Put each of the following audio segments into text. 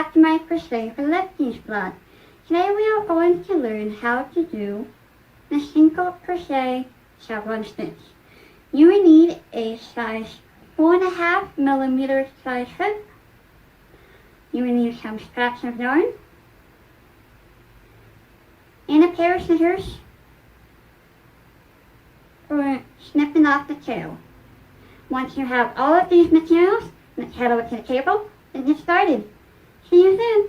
back to my Crochet for Lefties blog. Today we are going to learn how to do the single crochet chevron stitch. You will need a size 4.5mm size hook. You will need some scraps of yarn and a pair of scissors for snipping off the tail. Once you have all of these materials, let's head over to the table and get started. See you soon!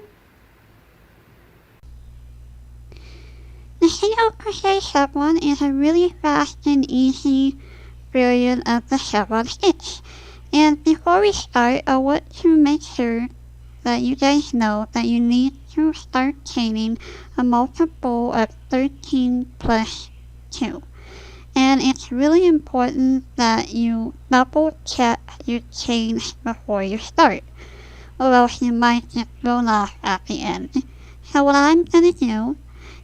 The single crochet chevron is a really fast and easy version of the chevron stitch. And before we start, I want to make sure that you guys know that you need to start chaining a multiple of 13 plus 2. And it's really important that you double check your chains before you start, or else you might get thrown off at the end. So what I'm going to do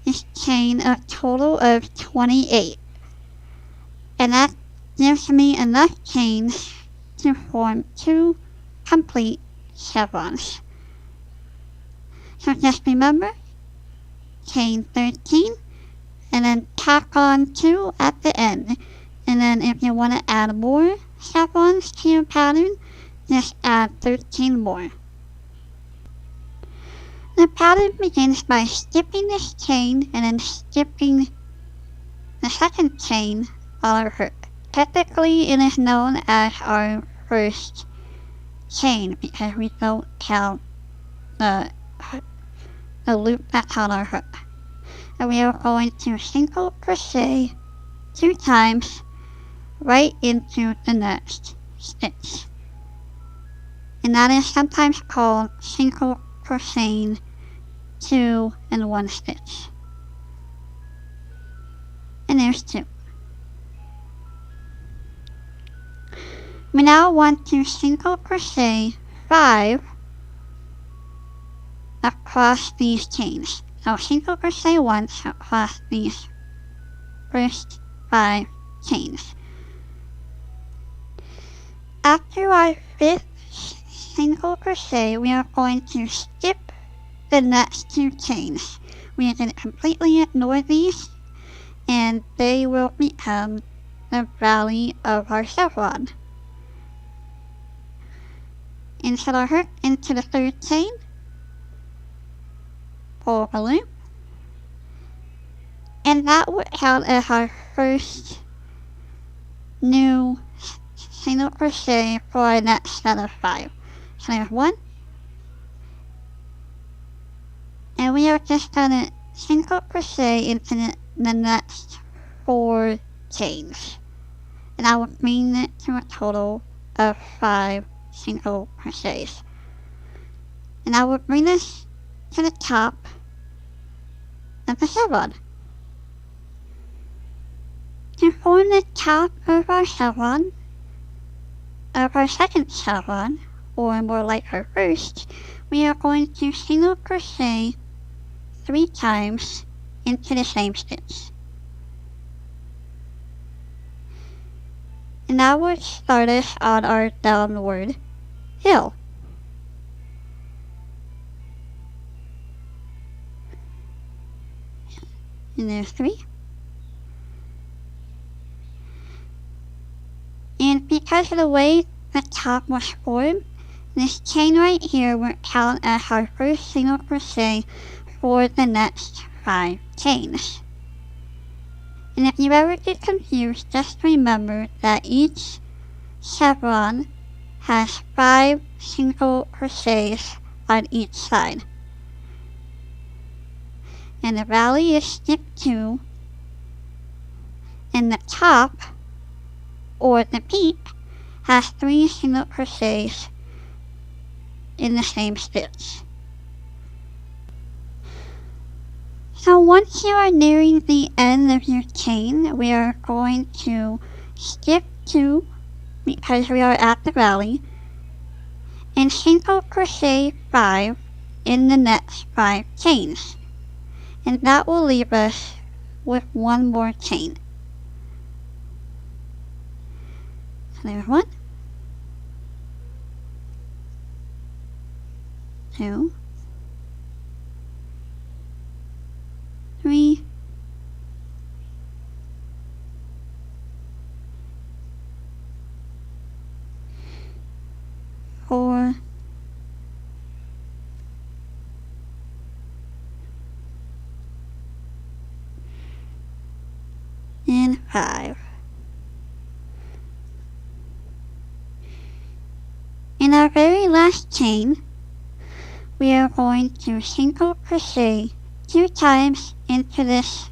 is chain a total of 28. And that gives me enough chains to form 2 complete chevrons. So just remember, chain 13, and then tack on 2 at the end. And then if you want to add more chevrons to your pattern, just add 13 more. The pattern begins by skipping this chain and then skipping the second chain on our hook. Technically, it is known as our first chain because we don't count the loop that's on our hook. And we are going to single crochet 2 times right into the next stitch. And that is sometimes called single crocheting 2 in 1 stitch. And there's 2. We now want to single crochet 5 across these chains. So single crochet once across these first 5 chains. After our 5th single crochet, we are going to skip the next 2 chains. We are going to completely ignore these, and they will become the valley of our chevron. Insert our hook into the 3rd chain, pull a loop, and that would count as our first new single crochet for our next set of 5. So there's 1, and we are just going to single crochet into the next 4 chains, and I will bring it to a total of 5 single crochets. And I will bring this to the top of the chevron. To form the top of our chevron, of our second chevron, or more like our first, we are going to single crochet 3 times into the same stitch. And that will start us on our downward hill. And there's 3. And because of the way the top was formed, this chain right here will count as our first single crochet for the next 5 chains. And if you ever get confused, just remember that each chevron has 5 single crochets on each side. And the valley is skip 2, and the top, or the peak, has 3 single crochets in the same stitch. So once you are nearing the end of your chain, we are going to skip 2 because we are at the valley, and single crochet 5 in the next 5 chains. And that will leave us with 1 more chain. So there's 1, 2, 5. In our very last chain, we are going to single crochet 2 times into this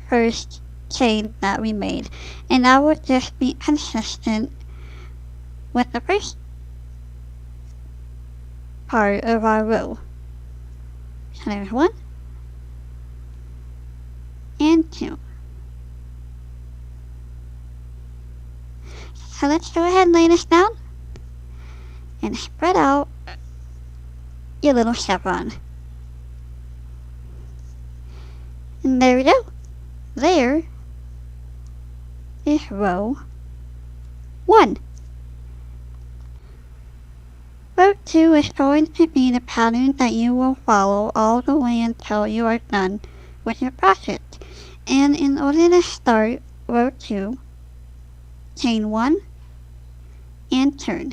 first chain that we made, and that will just be consistent with the first part of our row. So there's 1 and 2. So let's go ahead and lay this down and spread out your little chevron. And there we go. There is row 1. Row 2 is going to be the pattern that you will follow all the way until you are done with your project. And in order to start row 2, chain 1 and turn.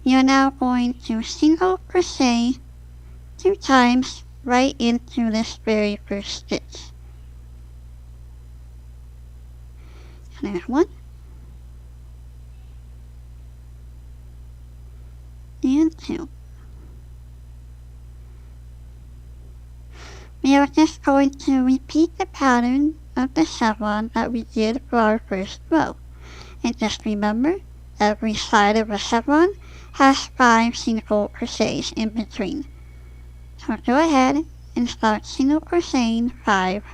You're now going to single crochet 2 times right into this very first stitch. So there's 1 and 2. We are just going to repeat the pattern of the chevron that we did for our first row. And just remember, every side of a chevron has 5 single crochets in between. So go ahead and start single crocheting 5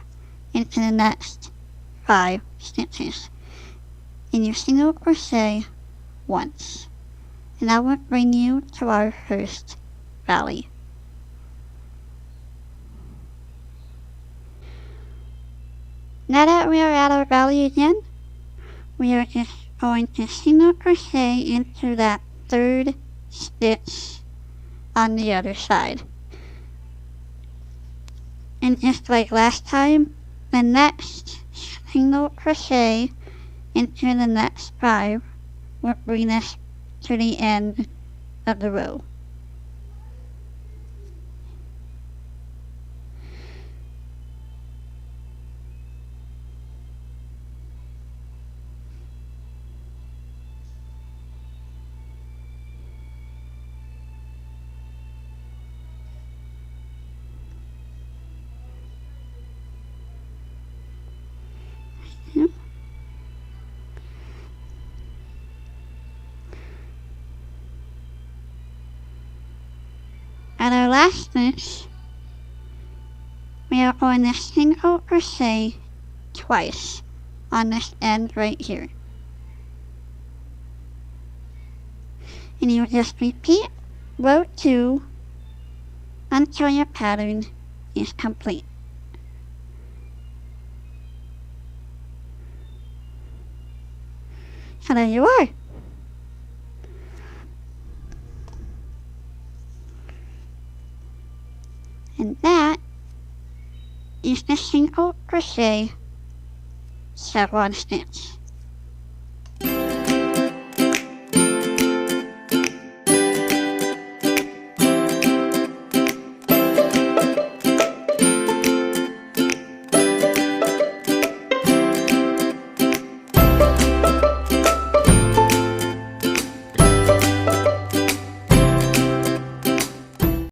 into the next 5 stitches. And you single crochet once. And that will bring you to our first valley. Now that we are at our valley again, we are just going to single crochet into that 3rd stitch on the other side. And just like last time, the next single crochet into the next 5 will bring us to the end of the row. At our last stitch, we are going to single crochet twice on this end right here. And you just repeat row 2 until your pattern is complete. So there you are. And that is the single crochet chevron stitch.